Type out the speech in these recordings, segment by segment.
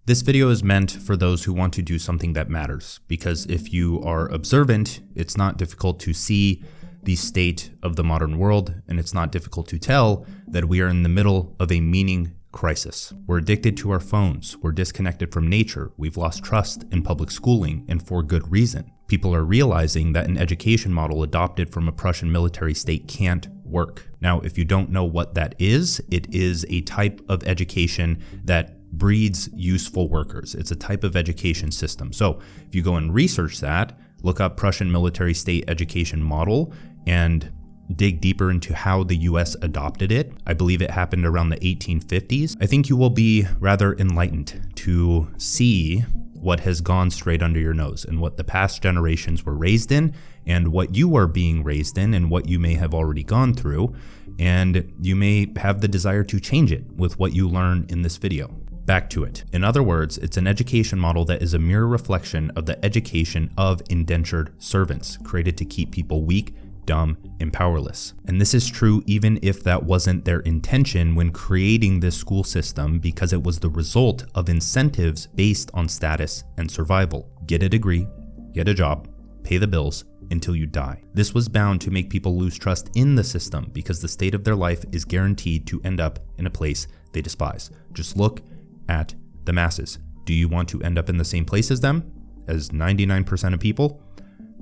This video is meant for those who want to do something that matters, because if you are observant, it's not difficult to see the state of the modern world, and it's not difficult to tell that we are in the middle of a meaning crisis. We're addicted to our phones, we're disconnected from nature, we've lost trust in public schooling, and for good reason. People are realizing that an education model adopted from a Prussian military state can't work. Now, if you don't know what that is, it is a type of education that breeds useful workers. It's a type of education system. So if you go and research that, look up Prussian military state education model and dig deeper into how the US adopted it. I believe it happened around the 1850s. I think you will be rather enlightened to see what has gone straight under your nose and what the past generations were raised in and what you are being raised in and what you may have already gone through. And you may have the desire to change it with what you learn in this video. Back to it. In other words, it's an education model that is a mirror reflection of the education of indentured servants, created to keep people weak, dumb, and powerless. And this is true even if that wasn't their intention when creating this school system, because it was the result of incentives based on status and survival. Get a degree, get a job, pay the bills until you die. This was bound to make people lose trust in the system because the state of their life is guaranteed to end up in a place they despise. Just look at the masses. Do you want to end up in the same place as them? As 99% of people?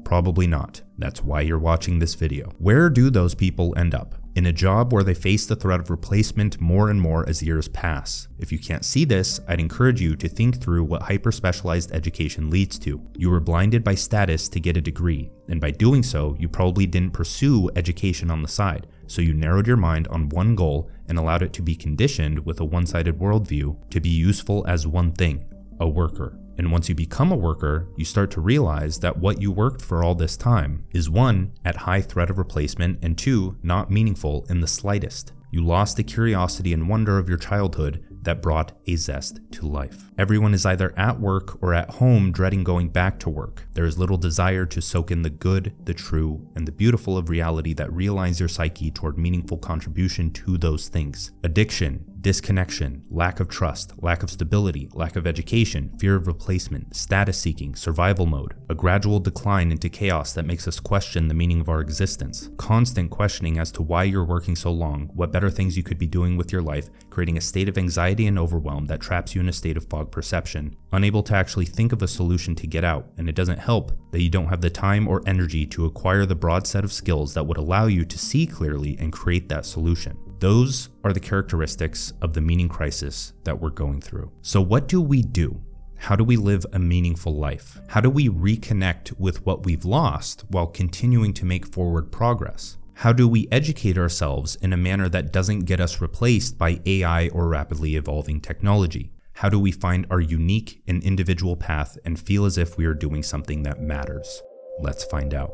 Probably not. That's why you're watching this video. Where do those people end up? In a job where they face the threat of replacement more and more as years pass. If you can't see this, I'd encourage you to think through what hyper-specialized education leads to. You were blinded by status to get a degree, and by doing so, you probably didn't pursue education on the side. So you narrowed your mind on one goal and allowed it to be conditioned with a one-sided worldview to be useful as one thing, a worker. And once you become a worker, you start to realize that what you worked for all this time is 1, at high threat of replacement, and 2, not meaningful in the slightest. You lost the curiosity and wonder of your childhood that brought a zest to life. Everyone is either at work or at home dreading going back to work. There is little desire to soak in the good, the true, and the beautiful of reality that realigns your psyche toward meaningful contribution to those things. Addiction, disconnection, lack of trust, lack of stability, lack of education, fear of replacement, status seeking, survival mode, a gradual decline into chaos that makes us question the meaning of our existence, constant questioning as to why you're working so long, what better things you could be doing with your life, creating a state of anxiety and overwhelm that traps you in a state of fog perception, unable to actually think of a solution to get out, and it doesn't help that you don't have the time or energy to acquire the broad set of skills that would allow you to see clearly and create that solution. Those are the characteristics of the meaning crisis that we're going through. So what do we do? How do we live a meaningful life? How do we reconnect with what we've lost while continuing to make forward progress? How do we educate ourselves in a manner that doesn't get us replaced by AI or rapidly evolving technology? How do we find our unique and individual path and feel as if we are doing something that matters? Let's find out.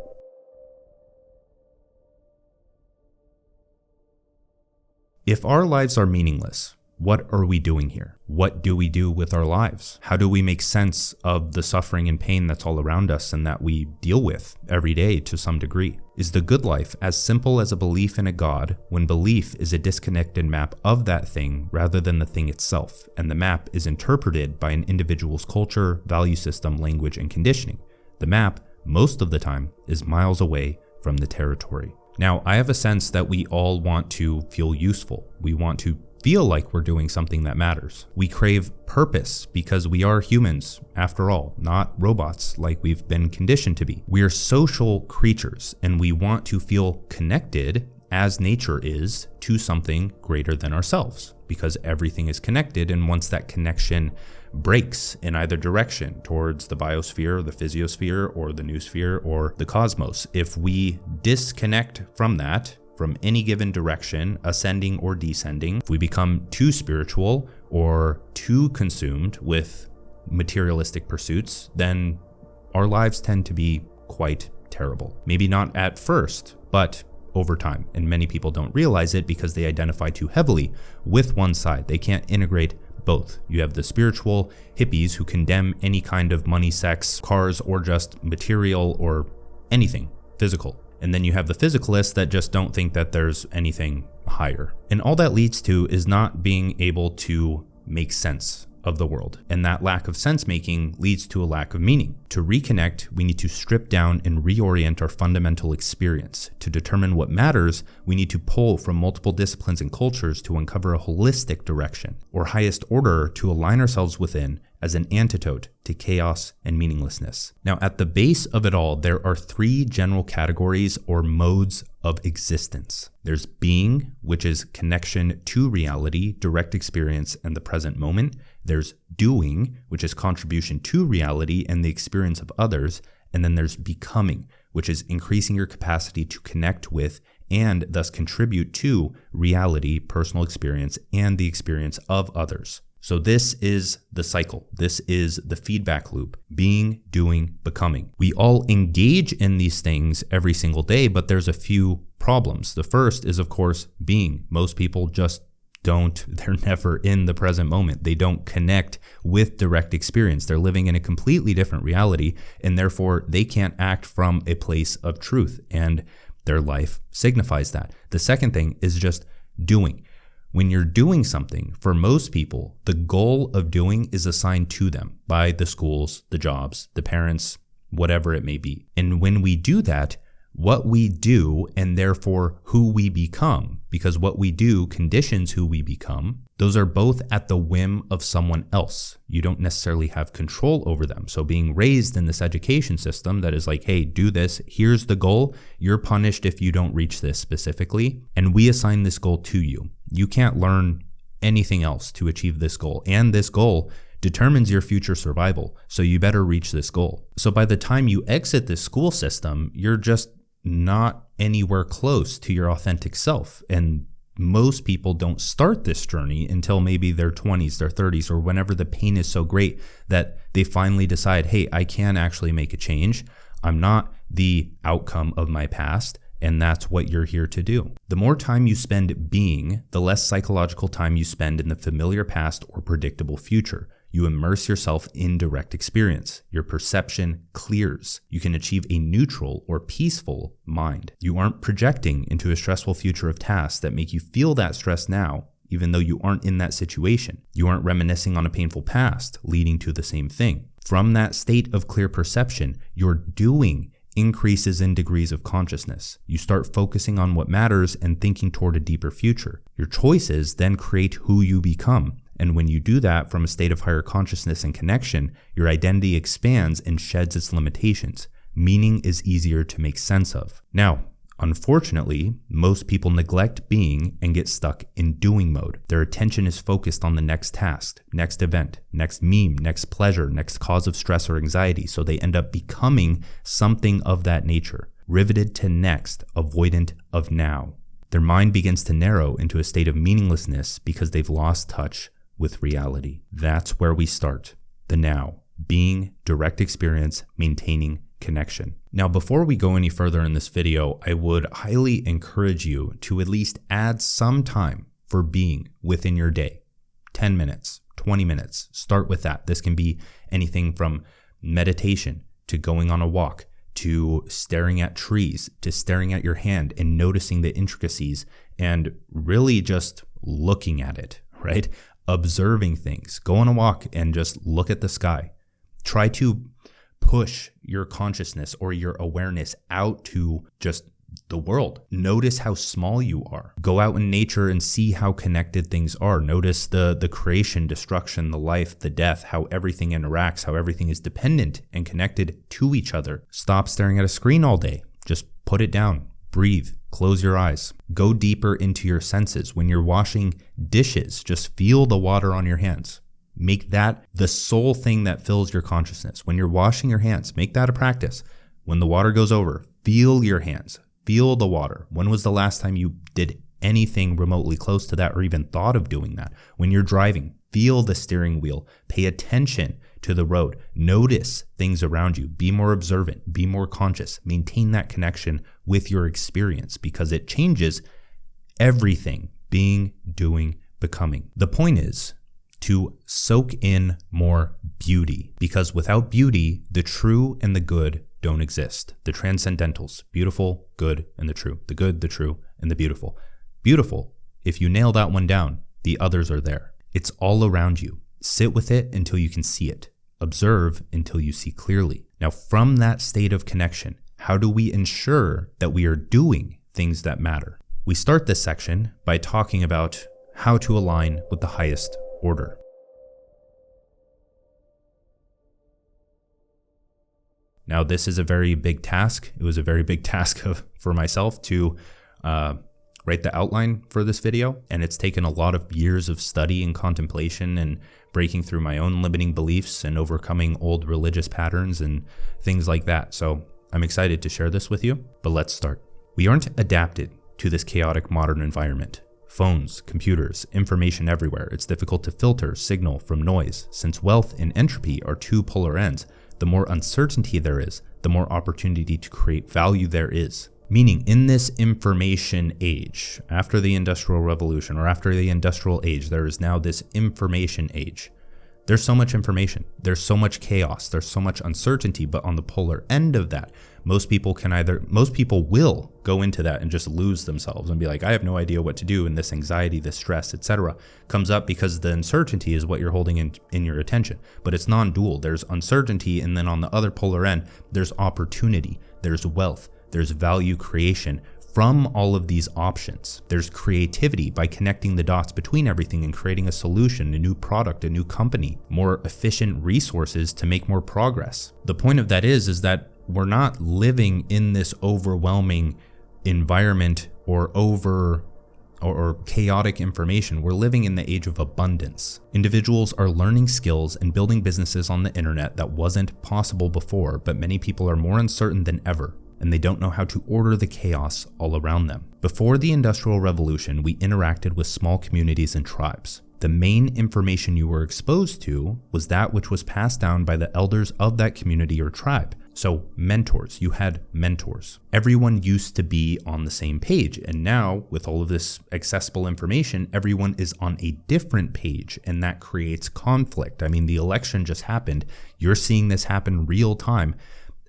If our lives are meaningless, what are we doing here? What do we do with our lives? How do we make sense of the suffering and pain that's all around us and that we deal with every day to some degree? Is the good life as simple as a belief in a God when belief is a disconnected map of that thing rather than the thing itself, and the map is interpreted by an individual's culture, value system, language, and conditioning? The map, most of the time, is miles away from the territory. Now, I have a sense that we all want to feel useful. We want to feel like we're doing something that matters. We crave purpose because we are humans, after all, not robots like we've been conditioned to be. We are social creatures, and we want to feel connected, as nature is, to something greater than ourselves, because everything is connected, and once that connection breaks in either direction towards the biosphere, the physiosphere, or the noosphere, or the cosmos, if we disconnect from that, from any given direction, ascending or descending, if we become too spiritual or too consumed with materialistic pursuits, then our lives tend to be quite terrible. Maybe not at first, but over time. And many people don't realize it because they identify too heavily with one side. They can't integrate both. You have the spiritual hippies who condemn any kind of money, sex, cars, or just material or anything physical. And then you have the physicalists that just don't think that there's anything higher. And all that leads to is not being able to make sense of the world. And that lack of sense making leads to a lack of meaning. To reconnect, we need to strip down and reorient our fundamental experience. To determine what matters, we need to pull from multiple disciplines and cultures to uncover a holistic direction, or highest order to align ourselves within as an antidote to chaos and meaninglessness. Now, at the base of it all, there are three general categories or modes of existence. There's being, which is connection to reality, direct experience, and the present moment. There's doing, which is contribution to reality and the experience of others. And then there's becoming, which is increasing your capacity to connect with and thus contribute to reality, personal experience, and the experience of others. So this is the cycle. This is the feedback loop. Being, doing, becoming. We all engage in these things every single day, but there's a few problems. The first is, of course, being. Most people just they're never in the present moment. They don't connect with direct experience. They're living in a completely different reality, and therefore they can't act from a place of truth, and their life signifies that. The second thing is just doing. When you're doing something, for most people, the goal of doing is assigned to them by the schools, the jobs, the parents, whatever it may be. And when we do that, what we do and therefore who we become, because what we do conditions who we become, those are both at the whim of someone else. You don't necessarily have control over them. So being raised in this education system that is like, hey, do this, here's the goal, you're punished if you don't reach this specifically, and we assign this goal to you. You can't learn anything else to achieve this goal, and this goal determines your future survival, so you better reach this goal. So by the time you exit this school system, you're just not anywhere close to your authentic self. And most people don't start this journey until maybe their 20s, their 30s, or whenever the pain is so great that they finally decide, hey, I can actually make a change. I'm not the outcome of my past. And that's what you're here to do. The more time you spend being, the less psychological time you spend in the familiar past or predictable future. You immerse yourself in direct experience. Your perception clears. You can achieve a neutral or peaceful mind. You aren't projecting into a stressful future of tasks that make you feel that stress now, even though you aren't in that situation. You aren't reminiscing on a painful past, leading to the same thing. From that state of clear perception, your doing increases in degrees of consciousness. You start focusing on what matters and thinking toward a deeper future. Your choices then create who you become. And when you do that from a state of higher consciousness and connection, your identity expands and sheds its limitations. Meaning is easier to make sense of. Now, unfortunately, most people neglect being and get stuck in doing mode. Their attention is focused on the next task, next event, next meme, next pleasure, next cause of stress or anxiety, so they end up becoming something of that nature, riveted to next, avoidant of now. Their mind begins to narrow into a state of meaninglessness because they've lost touch with reality. That's where we start, the now, being, direct experience, maintaining connection. Now, before we go any further in this video, I would highly encourage you to at least add some time for being within your day. 10 minutes, 20 minutes, start with that. This can be anything from meditation to going on a walk, to staring at trees, to staring at your hand and noticing the intricacies and really just looking at it, right? Observing things. Go on a walk and just look at the sky. Try to push your consciousness or your awareness out to just the world. Notice how small you are. Go out in nature and see how connected things are. Notice the creation, destruction, the life, the death, how everything interacts, how everything is dependent and connected to each other. Stop staring at a screen all day. Just put it down. Breathe. Close your eyes. Go deeper into your senses. When you're washing dishes, just feel the water on your hands. Make that the sole thing that fills your consciousness. When you're washing your hands, make that a practice. When the water goes over, feel your hands. Feel the water. When was the last time you did anything remotely close to that or even thought of doing that? When you're driving, feel the steering wheel. Pay attention to the road. Notice things around you. Be more observant. Be more conscious. Maintain that connection with your experience because it changes everything. Being, doing, becoming. The point is to soak in more beauty because without beauty, the true and the good don't exist. The transcendentals, beautiful, good, and the true. The good, the true, and the beautiful. Beautiful. If you nail that one down, the others are there. It's all around you. Sit with it until you can see it. Observe until you see clearly. Now, from that state of connection, how do we ensure that we are doing things that matter? We start this section by talking about how to align with the highest order. Now, this is a very big task. It was a very big task for myself to write the outline for this video, and it's taken a lot of years of study and contemplation and breaking through my own limiting beliefs and overcoming old religious patterns and things like that. So I'm excited to share this with you, but let's start. We aren't adapted to this chaotic modern environment. Phones, computers, information everywhere. It's difficult to filter signal from noise. Since wealth and entropy are two polar ends, the more uncertainty there is, the more opportunity to create value there is. Meaning, in this information age, after the Industrial Revolution or after the Industrial Age, there is now this information age. There's so much information, there's so much chaos, there's so much uncertainty, but on the polar end of that, most people will go into that and just lose themselves and be like, I have no idea what to do, and this anxiety, this stress, etc. comes up because the uncertainty is what you're holding in your attention. But it's non-dual. There's uncertainty, and then on the other polar end, there's opportunity, there's wealth, there's value creation from all of these options. There's creativity by connecting the dots between everything and creating a solution, a new product, a new company, more efficient resources to make more progress. The point of that is that we're not living in this overwhelming environment or chaotic information. We're living in the age of abundance. Individuals are learning skills and building businesses on the internet that wasn't possible before, but many people are more uncertain than ever, and they don't know how to order the chaos all around them. Before the Industrial Revolution, we interacted with small communities and tribes. The main information you were exposed to was that which was passed down by the elders of that community or tribe. So mentors, you had mentors. Everyone used to be on the same page, and now with all of this accessible information, everyone is on a different page, and that creates conflict. I mean, the election just happened. You're seeing this happen real time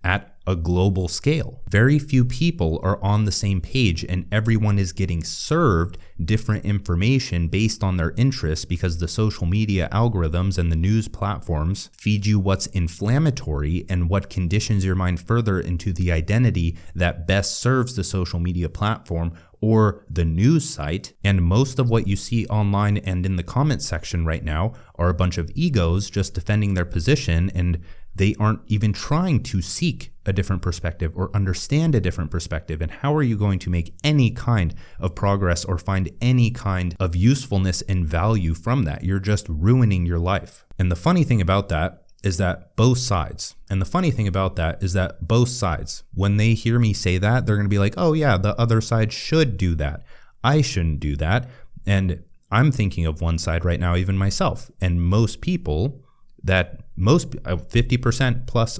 at a global scale. Very few people are on the same page, and everyone is getting served different information based on their interests because the social media algorithms and the news platforms feed you what's inflammatory and what conditions your mind further into the identity that best serves the social media platform or the news site. And most of what you see online and in the comment section right now are a bunch of egos just defending their position, and they aren't even trying to seek a different perspective or understand a different perspective. And how are you going to make any kind of progress or find any kind of usefulness and value from that? You're just ruining your life. And the funny thing about that is that both sides, when they hear me say that, they're going to be like, oh yeah, the other side should do that. I shouldn't do that. And I'm thinking of one side right now, even myself. And most people, 50% plus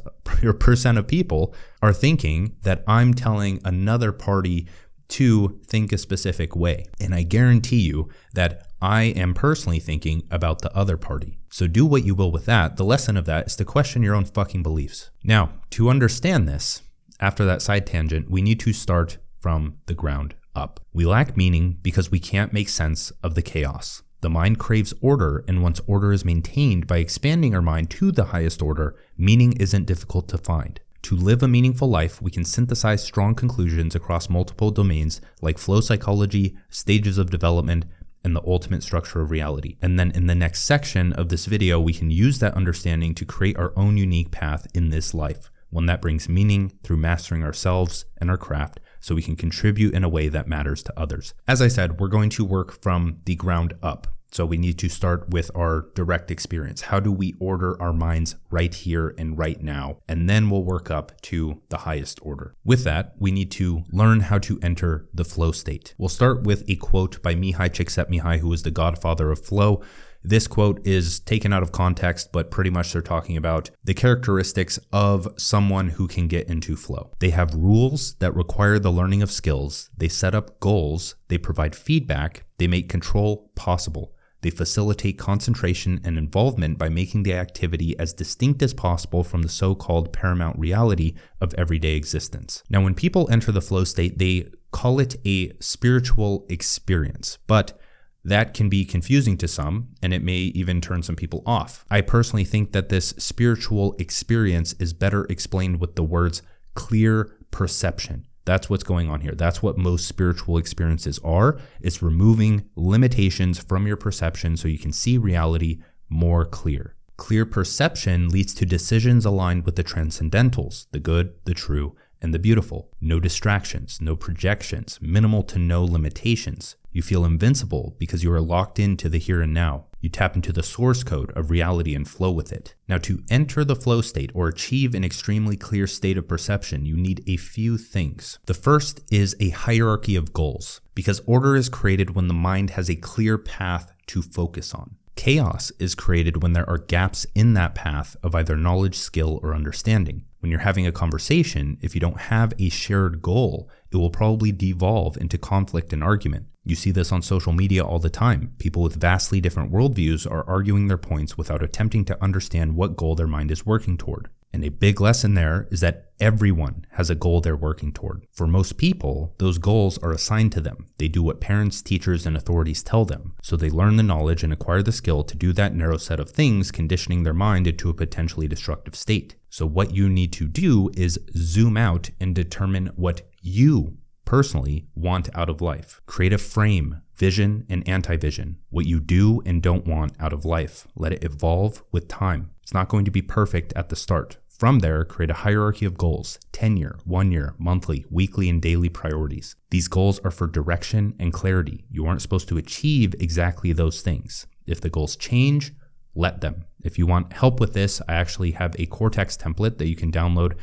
percent of people are thinking that I'm telling another party to think a specific way. And I guarantee you that I am personally thinking about the other party. So do what you will with that. The lesson of that is to question your own fucking beliefs. Now, to understand this, after that side tangent, we need to start from the ground up. We lack meaning because we can't make sense of the chaos. The mind craves order, and once order is maintained by expanding our mind to the highest order, meaning isn't difficult to find. To live a meaningful life, we can synthesize strong conclusions across multiple domains like flow psychology, stages of development, and the ultimate structure of reality. And then in the next section of this video, we can use that understanding to create our own unique path in this life, one that brings meaning through mastering ourselves and our craft, so we can contribute in a way that matters to others. As I said, we're going to work from the ground up. So we need to start with our direct experience. How do we order our minds right here and right now? And then we'll work up to the highest order. With that, we need to learn how to enter the flow state. We'll start with a quote by Mihai Csikszentmihalyi, who is the godfather of flow. This quote is taken out of context, but pretty much they're talking about the characteristics of someone who can get into flow. They have rules that require the learning of skills. They set up goals. They provide feedback. They make control possible. They facilitate concentration and involvement by making the activity as distinct as possible from the so-called paramount reality of everyday existence. Now, when people enter the flow state, they call it a spiritual experience, but That can be confusing to some, and it may even turn some people off. I personally think that this spiritual experience is better explained with the words clear perception. That's what's going on here. That's what most spiritual experiences are. It's removing limitations from your perception so you can see reality more clear. Clear perception leads to decisions aligned with the transcendentals, the good, the true, and the beautiful. No distractions, no projections, minimal to no limitations. You feel invincible because you are locked into the here and now. You tap into the source code of reality and flow with it. Now, to enter the flow state or achieve an extremely clear state of perception, you need a few things. The first is a hierarchy of goals, because order is created when the mind has a clear path to focus on. Chaos is created when there are gaps in that path of either knowledge, skill, or understanding. When you're having a conversation, if you don't have a shared goal, it will probably devolve into conflict and argument. You see this on social media all the time. People with vastly different worldviews are arguing their points without attempting to understand what goal their mind is working toward. And a big lesson there is that everyone has a goal they're working toward. For most people, those goals are assigned to them. They do what parents, teachers, and authorities tell them. So they learn the knowledge and acquire the skill to do that narrow set of things, conditioning their mind into a potentially destructive state. So what you need to do is zoom out and determine what you personally want out of life. Create a frame, vision, and anti-vision. What you do and don't want out of life. Let it evolve with time. It's not going to be perfect at the start. From there, create a hierarchy of goals, 10-year, 1-year, monthly, weekly, and daily priorities. These goals are for direction and clarity. You aren't supposed to achieve exactly those things. If the goals change, let them. If you want help with this, I actually have a Kortex template that you can download.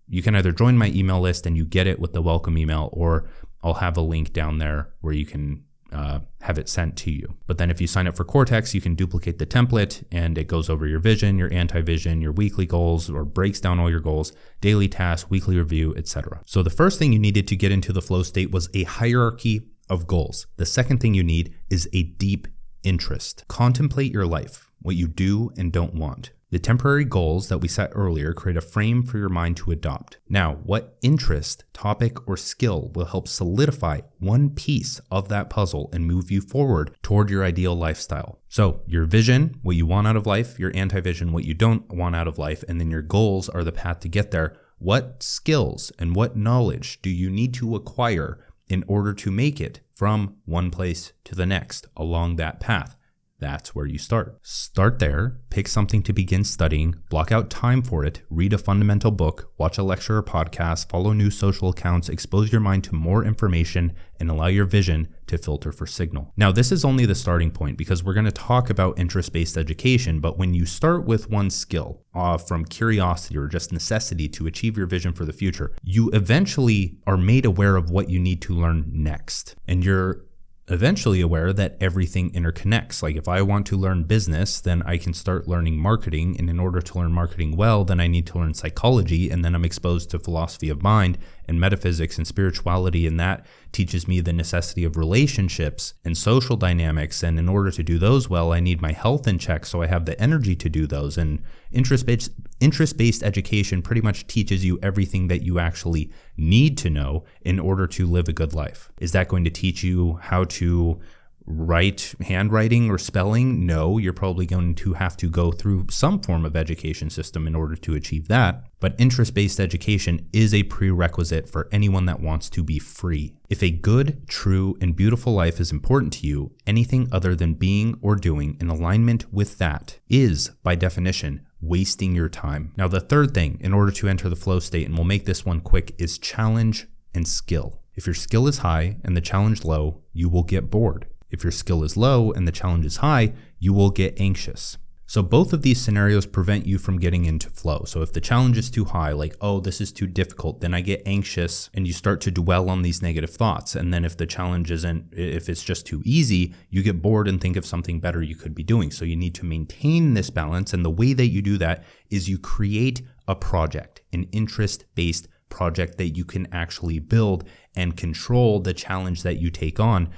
You can either join my email list and you get it with the welcome email, or I'll have a link down there where you can have it sent to you. But then if you sign up for Kortex, you can duplicate the template and it goes over your vision, your anti-vision, your weekly goals, or breaks down all your goals, daily tasks, weekly review, etc. So the first thing you needed to get into the flow state was a hierarchy of goals. The second thing you need is a deep interest. Contemplate your life, what you do and don't want. The temporary goals that we set earlier create a frame for your mind to adopt. Now, what interest, topic, or skill will help solidify one piece of that puzzle and move you forward toward your ideal lifestyle? So your vision, what you want out of life, your anti-vision, what you don't want out of life, and then your goals are the path to get there. What skills and what knowledge do you need to acquire in order to make it from one place to the next along that path? That's where you start. Start there, pick something to begin studying, block out time for it, read a fundamental book, watch a lecture or podcast, follow new social accounts, expose your mind to more information, and allow your vision to filter for signal. Now, this is only the starting point because we're going to talk about interest-based education, but when you start with one skill from curiosity or just necessity to achieve your vision for the future, you eventually are made aware of what you need to learn next. And you're eventually aware that everything interconnects. Like if I want to learn business, then I can start learning marketing. And in order to learn marketing well, then I need to learn psychology. And then I'm exposed to philosophy of mind and metaphysics and spirituality. And that teaches me the necessity of relationships and social dynamics. And in order to do those well, I need my health in check so I have the energy to do those. And interest-based education pretty much teaches you everything that you actually need to know in order to live a good life. Is that going to teach you how to write handwriting or spelling? No, you're probably going to have to go through some form of education system in order to achieve that. But interest-based education is a prerequisite for anyone that wants to be free. If a good, true, and beautiful life is important to you, anything other than being or doing in alignment with that is, by definition, wasting your time. Now, the third thing in order to enter the flow state, and we'll make this one quick, is challenge and skill. If your skill is high and the challenge low, you will get bored. If your skill is low and the challenge is high, you will get anxious. So both of these scenarios prevent you from getting into flow. So if the challenge is too high, like, oh, this is too difficult, then I get anxious and you start to dwell on these negative thoughts. And then if the challenge if it's just too easy, you get bored and think of something better you could be doing. So you need to maintain this balance. And the way that you do that is you create a project, an interest-based project that you can actually build and control the challenge that you take on.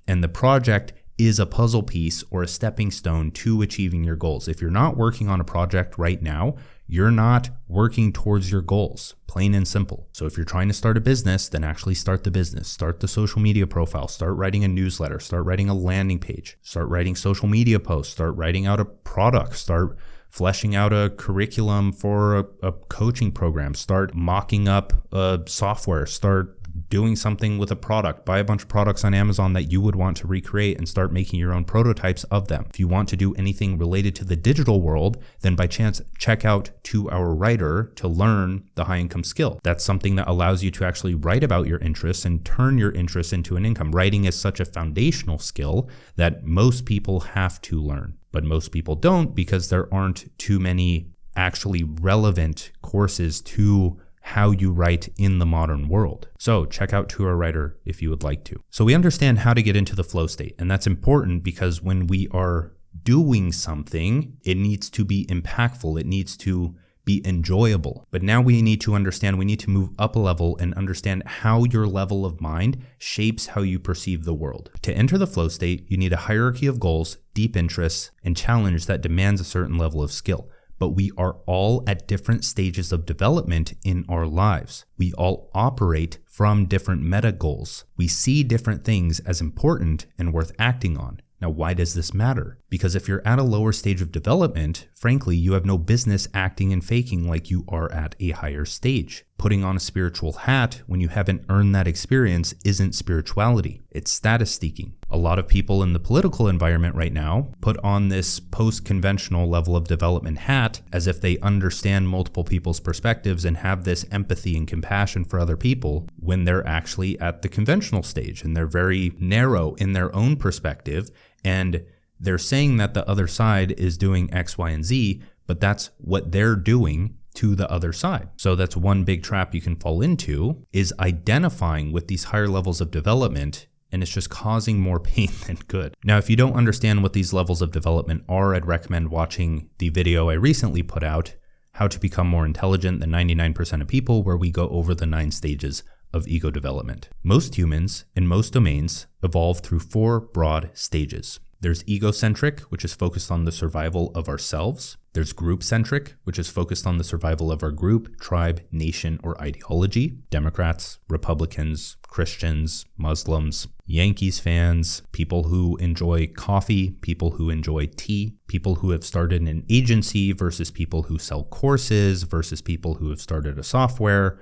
And the project is a puzzle piece or a stepping stone to achieving your goals. If you're not working on a project right now, you're not working towards your goals, plain and simple. So if you're trying to start a business, then actually start the business, start the social media profile, start writing a newsletter, start writing a landing page, start writing social media posts, start writing out a product, start fleshing out a curriculum for a coaching program, start mocking up a software, start doing something with a product, buy a bunch of products on Amazon that you would want to recreate and start making your own prototypes of them. If you want to do anything related to the digital world, then by chance, check out 2 Hour Writer to learn the high income skill. That's something that allows you to actually write about your interests and turn your interests into an income. Writing is such a foundational skill that most people have to learn, but most people don't because there aren't too many actually relevant courses to how you write in the modern world. So check out 2 Hour Writer if you would like to. So we understand how to get into the flow state, and that's important because when we are doing something, it needs to be impactful. It needs to be enjoyable. But now we need to understand, we need to move up a level and understand how your level of mind shapes how you perceive the world. To enter the flow state, you need a hierarchy of goals, deep interests, and challenge that demands a certain level of skill. But we are all at different stages of development in our lives. We all operate from different meta goals. We see different things as important and worth acting on. Now, why does this matter? Because if you're at a lower stage of development, frankly, you have no business acting and faking like you are at a higher stage. Putting on a spiritual hat when you haven't earned that experience isn't spirituality. It's status seeking. A lot of people in the political environment right now put on this post-conventional level of development hat as if they understand multiple people's perspectives and have this empathy and compassion for other people when they're actually at the conventional stage and they're very narrow in their own perspective, and they're saying that the other side is doing X, Y, and Z, but that's what they're doing to the other side. So that's one big trap you can fall into, is identifying with these higher levels of development, and it's just causing more pain than good. Now, if you don't understand what these levels of development are, I'd recommend watching the video I recently put out, How to Become More Intelligent Than 99% of People, where we go over the 9 stages of ego development. Most humans in most domains evolve through 4 broad stages. There's egocentric, which is focused on the survival of ourselves. There's group-centric, which is focused on the survival of our group, tribe, nation, or ideology. Democrats, Republicans, Christians, Muslims, Yankees fans, people who enjoy coffee, people who enjoy tea, people who have started an agency versus people who sell courses versus people who have started a software.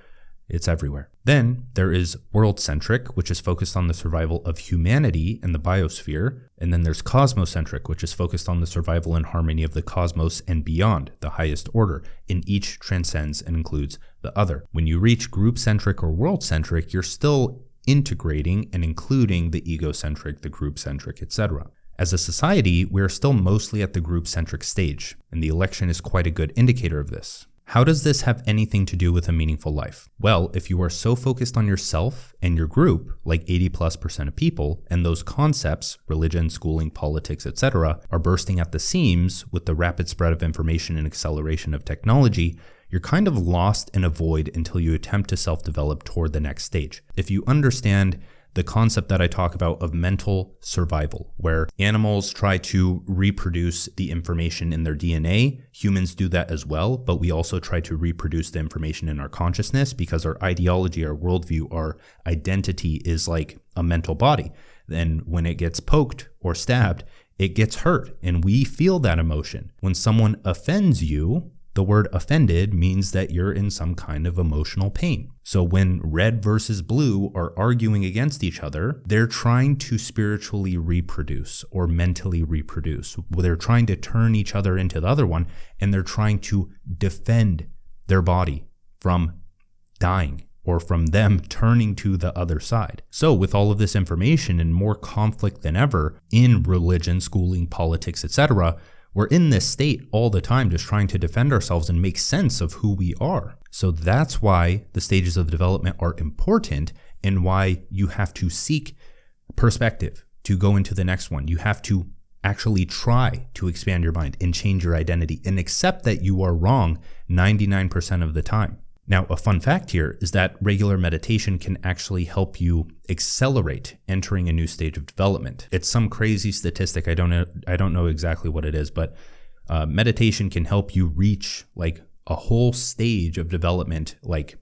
It's everywhere. Then there is world-centric, which is focused on the survival of humanity and the biosphere. And then there's cosmocentric, which is focused on the survival and harmony of the cosmos and beyond, the highest order. And each transcends and includes the other. When you reach group-centric or world-centric, you're still integrating and including the egocentric, the group-centric, etc. As a society, we're still mostly at the group-centric stage, and the election is quite a good indicator of this. How does this have anything to do with a meaningful life? Well, if you are so focused on yourself and your group, like 80+% of people, and those concepts, religion, schooling, politics, etc., are bursting at the seams with the rapid spread of information and acceleration of technology, you're kind of lost in a void until you attempt to self-develop toward the next stage. If you understand the concept that I talk about of mental survival, where animals try to reproduce the information in their DNA. Humans do that as well, but we also try to reproduce the information in our consciousness because our ideology, our worldview, our identity is like a mental body. Then when it gets poked or stabbed, it gets hurt, and we feel that emotion. When someone offends you, the word offended means that you're in some kind of emotional pain. So when red versus blue are arguing against each other, they're trying to spiritually reproduce or mentally reproduce. They're trying to turn each other into the other one, and they're trying to defend their body from dying or from them turning to the other side. So with all of this information and more conflict than ever in religion, schooling, politics, etc., we're in this state all the time just trying to defend ourselves and make sense of who we are. So that's why the stages of development are important and why you have to seek perspective to go into the next one. You have to actually try to expand your mind and change your identity and accept that you are wrong 99% of the time. Now, a fun fact here is that regular meditation can actually help you accelerate entering a new stage of development. It's some crazy statistic. I don't know exactly what it is, but meditation can help you reach like a whole stage of development. Like,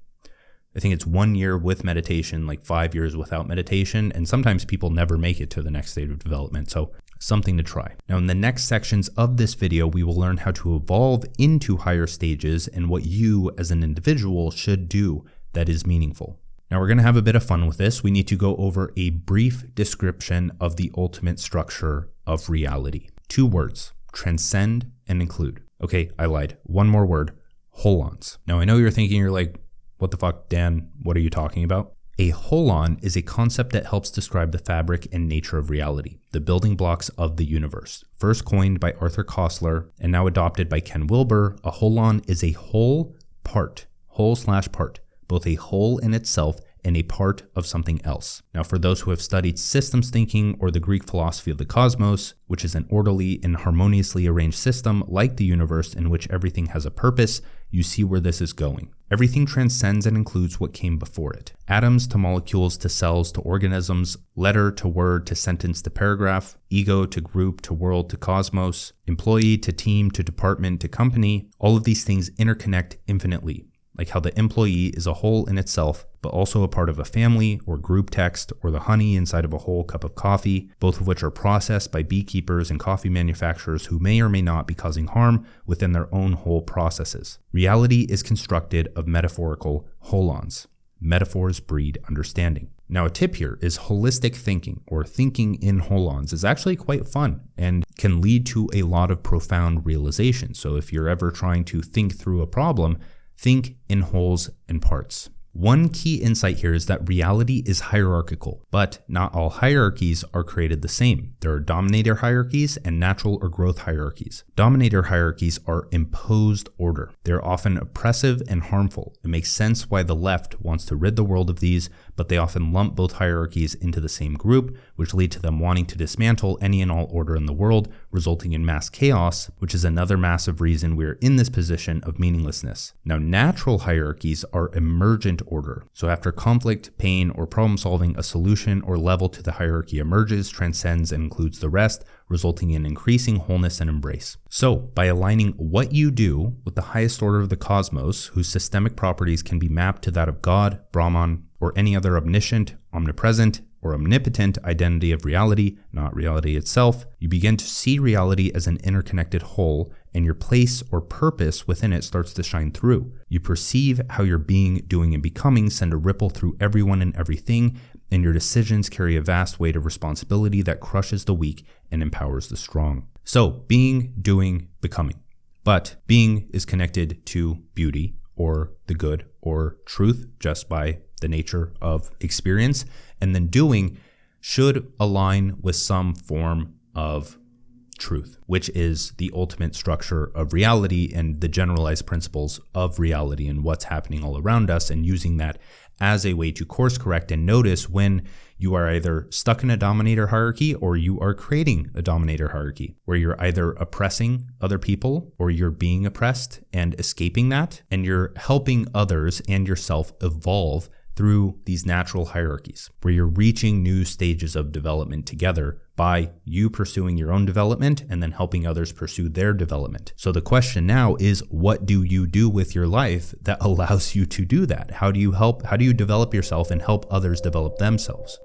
I think it's 1 year with meditation, like 5 years without meditation. And sometimes people never make it to the next stage of development. So something to try. Now, in the next sections of this video, we will learn how to evolve into higher stages and what you as an individual should do that is meaningful. Now, we're going to have a bit of fun with this. We need to go over a brief description of the ultimate structure of reality. 2 words, transcend and include. Okay, I lied. 1 more word, holons. Now, I know you're thinking, you're like, what the fuck, Dan? What are you talking about? A holon is a concept that helps describe the fabric and nature of reality, the building blocks of the universe. First coined by Arthur Koestler and now adopted by Ken Wilber, a holon is a whole part, whole/part, both a whole in itself and a part of something else. Now, for those who have studied systems thinking or the Greek philosophy of the cosmos, which is an orderly and harmoniously arranged system like the universe in which everything has a purpose, you see where this is going. Everything transcends and includes what came before it. Atoms to molecules to cells to organisms, letter to word to sentence to paragraph, ego to group to world to cosmos, employee to team to department to company. All of these things interconnect infinitely, like how the employee is a whole in itself, but also a part of a family or group text or the honey inside of a whole cup of coffee, both of which are processed by beekeepers and coffee manufacturers who may or may not be causing harm within their own whole processes. Reality is constructed of metaphorical holons. Metaphors breed understanding. Now, a tip here is holistic thinking, or thinking in holons, is actually quite fun and can lead to a lot of profound realizations. So if you're ever trying to think through a problem, think in wholes and parts. One key insight here is that reality is hierarchical, but not all hierarchies are created the same. There are dominator hierarchies and natural or growth hierarchies. Dominator hierarchies are imposed order. They're often oppressive and harmful. It makes sense why the left wants to rid the world of these, but they often lump both hierarchies into the same group, which lead to them wanting to dismantle any and all order in the world, resulting in mass chaos, which is another massive reason we're in this position of meaninglessness. Now, natural hierarchies are emergent order. So after conflict, pain, or problem solving, a solution or level to the hierarchy emerges, transcends, and includes the rest, resulting in increasing wholeness and embrace. So by aligning what you do with the highest order of the cosmos, whose systemic properties can be mapped to that of God, Brahman, or any other omniscient, omnipresent, or omnipotent identity of reality, not reality itself, you begin to see reality as an interconnected whole, and your place or purpose within it starts to shine through. You perceive how your being, doing, and becoming send a ripple through everyone and everything, and your decisions carry a vast weight of responsibility that crushes the weak and empowers the strong. So, being, doing, becoming. But being is connected to beauty, or the good, or truth, just by the nature of experience, and then doing should align with some form of truth, which is the ultimate structure of reality and the generalized principles of reality and what's happening all around us, and using that as a way to course correct and notice when you are either stuck in a dominator hierarchy or you are creating a dominator hierarchy, where you're either oppressing other people or you're being oppressed and escaping that, and you're helping others and yourself evolve through these natural hierarchies, where you're reaching new stages of development together by you pursuing your own development and then helping others pursue their development. So the question now is, what do you do with your life that allows you to do that? How do you develop yourself and help others develop themselves?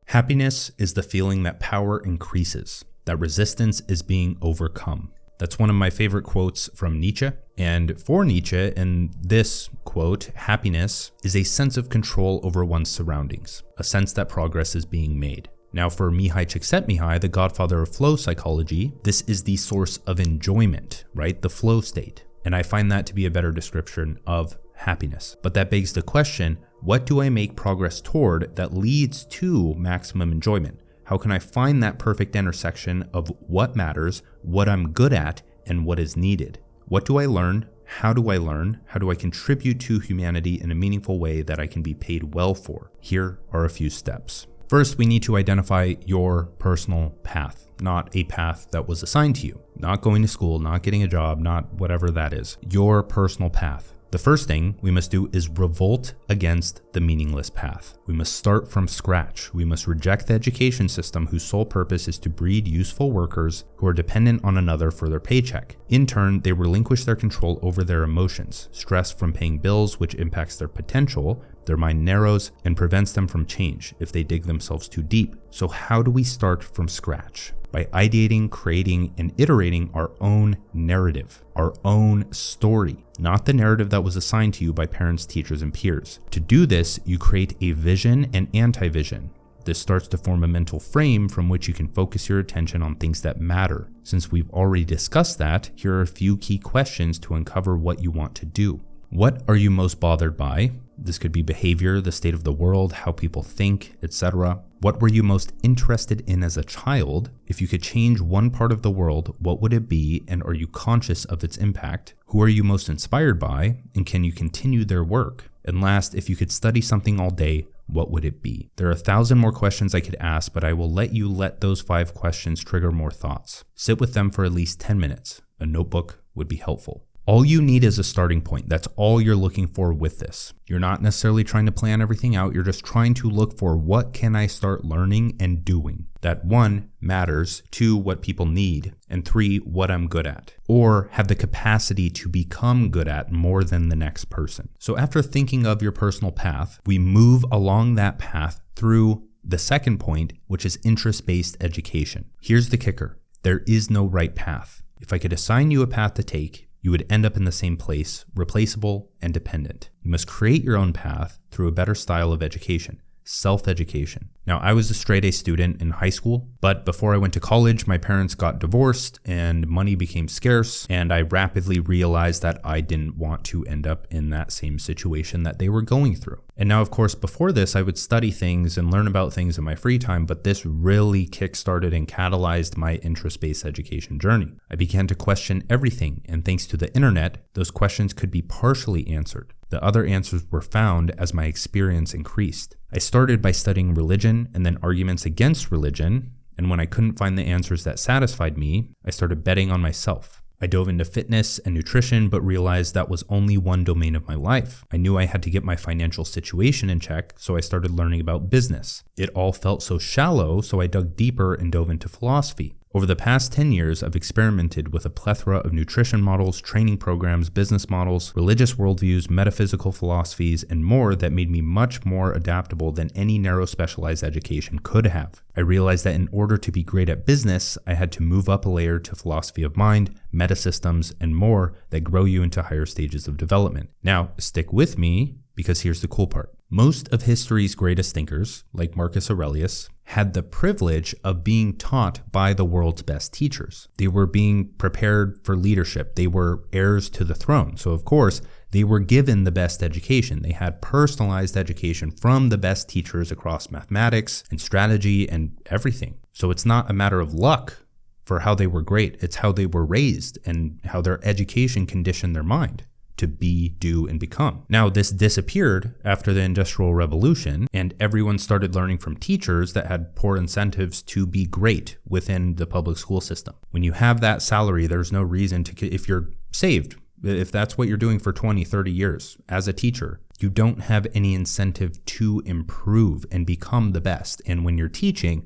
Happiness is the feeling that power increases, that resistance is being overcome. That's one of my favorite quotes from Nietzsche. And for Nietzsche, in this quote, happiness is a sense of control over one's surroundings, a sense that progress is being made. Now for Mihai Csikszentmihalyi, the godfather of flow psychology, this is the source of enjoyment, right? The flow state. And I find that to be a better description of happiness. But that begs the question, what do I make progress toward that leads to maximum enjoyment? How can I find that perfect intersection of what matters, what I'm good at, and what is needed? What do I learn? How do I learn? How do I contribute to humanity in a meaningful way that I can be paid well for? Here are a few steps. First, we need to identify your personal path, not a path that was assigned to you. Not going to school, not getting a job, not whatever that is. Your personal path. The first thing we must do is revolt against the meaningless path. We must start from scratch. We must reject the education system whose sole purpose is to breed useful workers who are dependent on another for their paycheck. In turn, they relinquish their control over their emotions, stress from paying bills, which impacts their potential. Their mind narrows and prevents them from change if they dig themselves too deep. So how do we start from scratch? By ideating, creating, and iterating our own narrative, our own story, not the narrative that was assigned to you by parents, teachers, and peers. To do this, you create a vision and anti-vision. This starts to form a mental frame from which you can focus your attention on things that matter. Since we've already discussed that, here are a few key questions to uncover what you want to do. What are you most bothered by? This could be behavior, the state of the world, how people think, etc. What were you most interested in as a child? If you could change one part of the world, what would it be, and are you conscious of its impact? Who are you most inspired by, and can you continue their work? And last, if you could study something all day, what would it be? There are 1,000 more questions I could ask, but I will let you let those 5 questions trigger more thoughts. Sit with them for at least 10 minutes. A notebook would be helpful. All you need is a starting point. That's all you're looking for with this. You're not necessarily trying to plan everything out. You're just trying to look for what can I start learning and doing. That 1, matters, 2, what people need, and 3, what I'm good at, or have the capacity to become good at more than the next person. So after thinking of your personal path, we move along that path through the second point, which is interest-based education. Here's the kicker. There is no right path. If I could assign you a path to take, you would end up in the same place, replaceable and dependent. You must create your own path through a better style of education, self-education. Now, I was a straight-A student in high school, but before I went to college, my parents got divorced and money became scarce, and I rapidly realized that I didn't want to end up in that same situation that they were going through. And now, of course, before this, I would study things and learn about things in my free time, but this really kickstarted and catalyzed my interest-based education journey. I began to question everything, and thanks to the internet, those questions could be partially answered. The other answers were found as my experience increased. I started by studying religion and then arguments against religion, and when I couldn't find the answers that satisfied me, I started betting on myself. I dove into fitness and nutrition, but realized that was only one domain of my life. I knew I had to get my financial situation in check, so I started learning about business. It all felt so shallow, so I dug deeper and dove into philosophy. Over the past 10 years, I've experimented with a plethora of nutrition models, training programs, business models, religious worldviews, metaphysical philosophies, and more that made me much more adaptable than any narrow specialized education could have. I realized that in order to be great at business, I had to move up a layer to philosophy of mind, metasystems, and more that grow you into higher stages of development. Now, stick with me, because here's the cool part. Most of history's greatest thinkers, like Marcus Aurelius, had the privilege of being taught by the world's best teachers. They were being prepared for leadership. They were heirs to the throne. So of course, they were given the best education. They had personalized education from the best teachers across mathematics and strategy and everything. So it's not a matter of luck for how they were great. It's how they were raised and how their education conditioned their mind to be, do, and become. Now, this disappeared after the Industrial Revolution, and everyone started learning from teachers that had poor incentives to be great within the public school system. When you have that salary, there's no reason to, if you're saved, if that's what you're doing for 20, 30 years as a teacher, you don't have any incentive to improve and become the best. And when you're teaching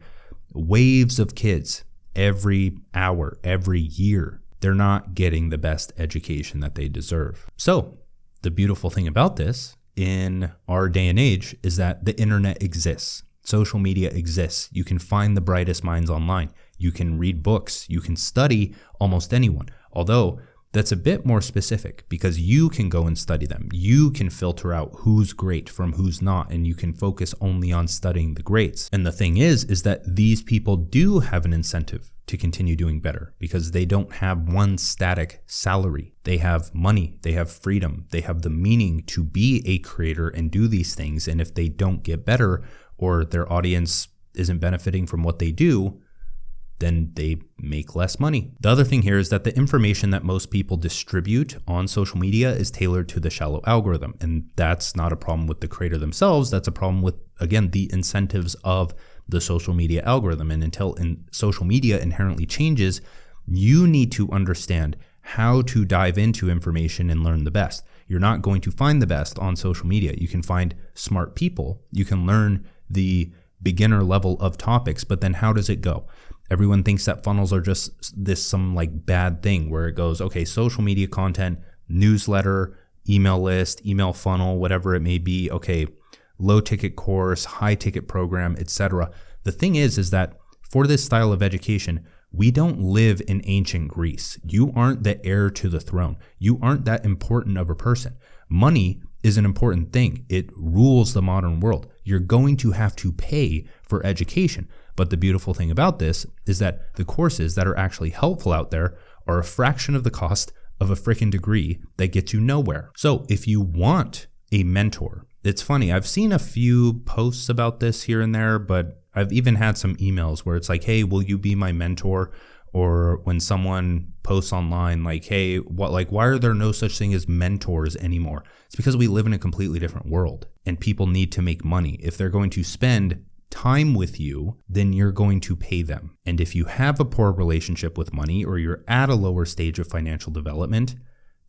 waves of kids every hour, every year, they're not getting the best education that they deserve. So the beautiful thing about this in our day and age is that the internet exists. Social media exists. You can find the brightest minds online. You can read books. You can study almost anyone. Although that's a bit more specific because you can go and study them. You can filter out who's great from who's not, and you can focus only on studying the greats. And the thing is that these people do have an incentive to continue doing better because they don't have one static salary. They have money, they have freedom, they have the meaning to be a creator and do these things. And if they don't get better or their audience isn't benefiting from what they do, then they make less money. The other thing here is that the information that most people distribute on social media is tailored to the shallow algorithm. And that's not a problem with the creator themselves. That's a problem with, again, the incentives of the social media algorithm. And until social media inherently changes, you need to understand how to dive into information and learn the best. You're not going to find the best on social media. You can find smart people. You can learn the beginner level of topics, but then how does it go? Everyone thinks that funnels are just some like bad thing where it goes, okay, social media content, newsletter, email list, email funnel, whatever it may be. Okay, low ticket course, high ticket program, etc. The thing is that for this style of education, we don't live in ancient Greece. You aren't the heir to the throne. You aren't that important of a person. Money is an important thing. It rules the modern world. You're going to have to pay for education. But the beautiful thing about this is that the courses that are actually helpful out there are a fraction of the cost of a freaking degree that gets you nowhere. So if you want a mentor, it's funny, I've seen a few posts about this here and there, but I've even had some emails where it's like, hey, will you be my mentor? Or when someone posts online like, hey, why are there no such thing as mentors anymore? It's because we live in a completely different world and people need to make money. If they're going to spend time with you, then you're going to pay them. And if you have a poor relationship with money or you're at a lower stage of financial development,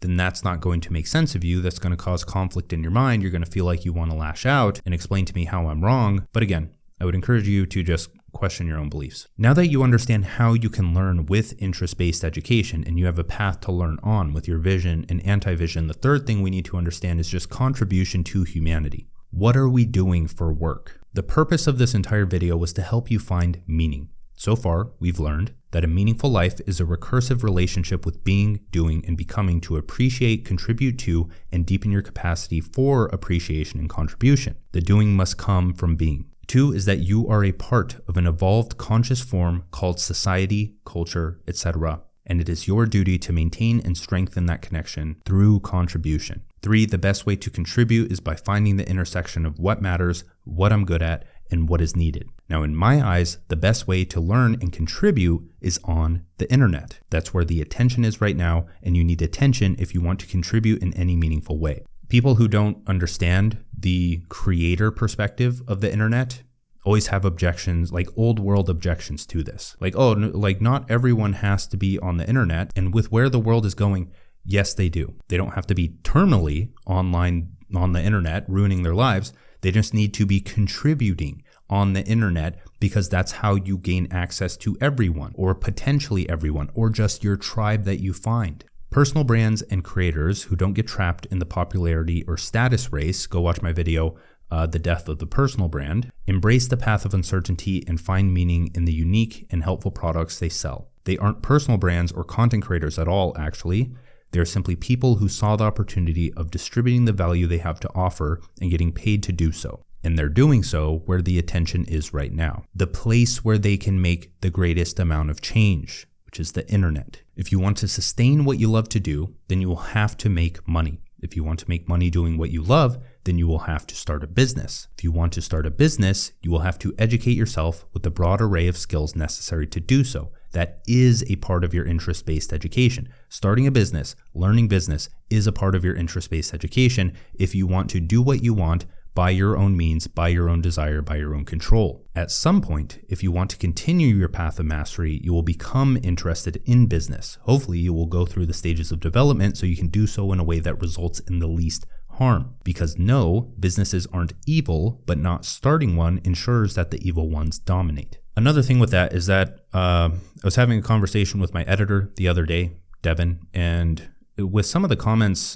then that's not going to make sense of you. That's going to cause conflict in your mind. You're going to feel like you want to lash out and explain to me how I'm wrong. But again, I would encourage you to just question your own beliefs. Now that you understand how you can learn with interest-based education and you have a path to learn on with your vision and anti-vision, the third thing we need to understand is just contribution to humanity. What are we doing for work? The purpose of this entire video was to help you find meaning. So far, we've learned that a meaningful life is a recursive relationship with being, doing, and becoming to appreciate, contribute to, and deepen your capacity for appreciation and contribution. The doing must come from being. 2 is that you are a part of an evolved conscious form called society, culture, etc., and it is your duty to maintain and strengthen that connection through contribution. 3, the best way to contribute is by finding the intersection of what matters, what I'm good at, and what is needed. Now, in my eyes, the best way to learn and contribute is on the internet. That's where the attention is right now, and you need attention if you want to contribute in any meaningful way. People who don't understand the creator perspective of the internet always have objections, like old world objections to this. Like, oh, like not everyone has to be on the internet. And with where the world is going, yes, they do. They don't have to be terminally online on the internet, ruining their lives. They just need to be contributing on the internet because that's how you gain access to everyone or potentially everyone or just your tribe that you find. Personal brands and creators who don't get trapped in the popularity or status race, go watch my video, The Death of the Personal Brand, embrace the path of uncertainty and find meaning in the unique and helpful products they sell. They aren't personal brands or content creators at all, actually. They're simply people who saw the opportunity of distributing the value they have to offer and getting paid to do so. And they're doing so where the attention is right now. The place where they can make the greatest amount of change, which is the internet. If you want to sustain what you love to do, then you will have to make money. If you want to make money doing what you love, then you will have to start a business. If you want to start a business, you will have to educate yourself with the broad array of skills necessary to do so. That is a part of your interest-based education. Starting a business, learning business is a part of your interest-based education if you want to do what you want by your own means, by your own desire, by your own control. At some point, if you want to continue your path of mastery, you will become interested in business. Hopefully, you will go through the stages of development so you can do so in a way that results in the least harm. Because no, businesses aren't evil, but not starting one ensures that the evil ones dominate. Another thing with that is that I was having a conversation with my editor the other day, Devin, and with some of the comments,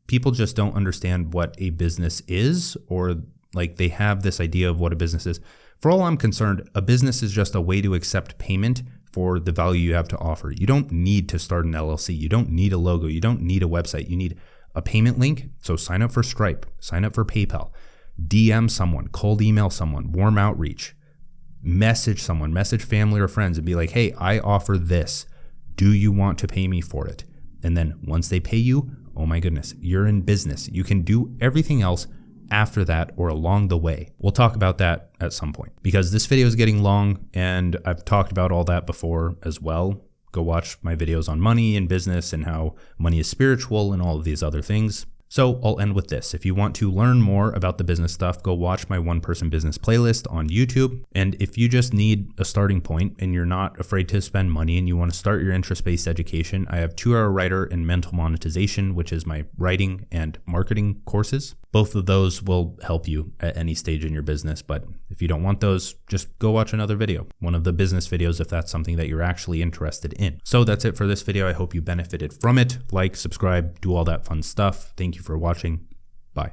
people just don't understand what a business is, or like they have this idea of what a business is. For all I'm concerned, a business is just a way to accept payment for the value you have to offer. You don't need to start an LLC. You don't need a logo. You don't need a website. You need a payment link. So sign up for Stripe, sign up for PayPal, DM someone, cold email someone, warm outreach, message someone, message family or friends and be like, hey, I offer this. Do you want to pay me for it? And then once they pay you, oh my goodness, you're in business. You can do everything else after that or along the way. We'll talk about that at some point because this video is getting long and I've talked about all that before as well. Go watch my videos on money and business and how money is spiritual and all of these other things. So I'll end with this. If you want to learn more about the business stuff, go watch my One Person Business playlist on YouTube. And if you just need a starting point and you're not afraid to spend money and you want to start your interest-based education, I have 2-Hour Writer and Mental Monetization, which is my writing and marketing courses. Both of those will help you at any stage in your business. But if you don't want those, just go watch another video, one of the business videos, if that's something that you're actually interested in. So that's it for this video. I hope you benefited from it. Like, subscribe, do all that fun stuff. Thank you for watching. Bye.